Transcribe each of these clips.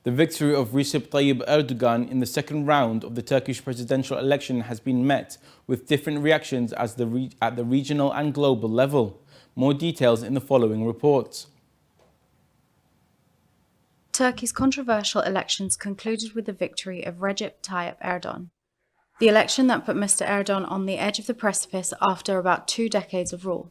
The victory of Recep Tayyip Erdogan in the second round of the Turkish presidential election has been met with different reactions at the regional and global level. More details in the following report. Turkey's controversial elections concluded with the victory of Recep Tayyip Erdogan. The election that put Mr. Erdogan on the edge of the precipice after about 2 decades of rule.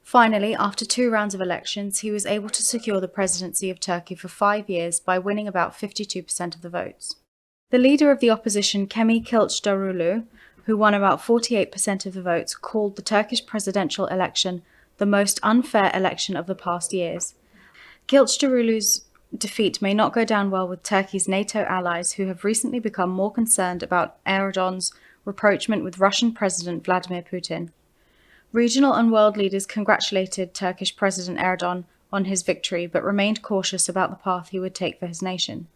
Finally, after 2 rounds of elections, he was able to secure the presidency of Turkey for 5 years by winning about 52% of the votes. The leader of the opposition, Kemal Kılıçdaroğlu, who won about 48% of the votes, called the Turkish presidential election the most unfair election of the past years. Kılıçdaroğlu's defeat may not go down well with Turkey's NATO allies, who have recently become more concerned about Erdogan's rapprochement with Russian President Vladimir Putin. Regional and world leaders congratulated Turkish President Erdogan on his victory, but remained cautious about the path he would take for his nation.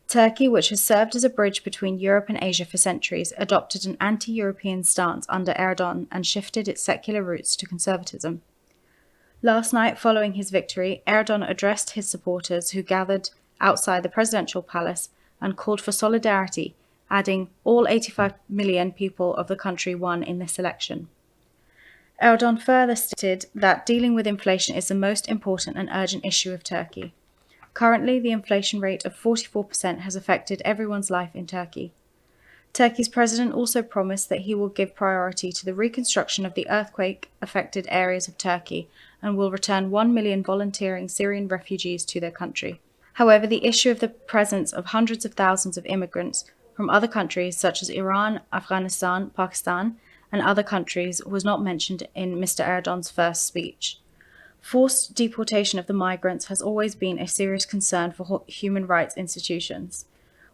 Turkey, which has served as a bridge between Europe and Asia for centuries, adopted an anti-European stance under Erdogan and shifted its secular roots to conservatism. Last night, following his victory, Erdogan addressed his supporters who gathered outside the presidential palace and called for solidarity, adding, "All 85 million people of the country won in this election." Erdogan further stated that dealing with inflation is the most important and urgent issue of Turkey. Currently, the inflation rate of 44% has affected everyone's life in Turkey. Turkey's president also promised that he will give priority to the reconstruction of the earthquake-affected areas of Turkey and will return 1 million volunteering Syrian refugees to their country. However, the issue of the presence of hundreds of thousands of immigrants from other countries such as Iran, Afghanistan, Pakistan, and other countries was not mentioned in Mr. Erdogan's first speech. Forced deportation of the migrants has always been a serious concern for human rights institutions.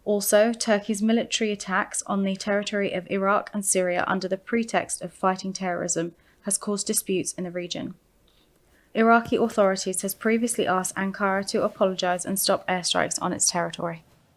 Also, Turkey's military attacks on the territory of Iraq and Syria under the pretext of fighting terrorism has caused disputes in the region. Iraqi authorities has previously asked Ankara to apologize and stop airstrikes on its territory.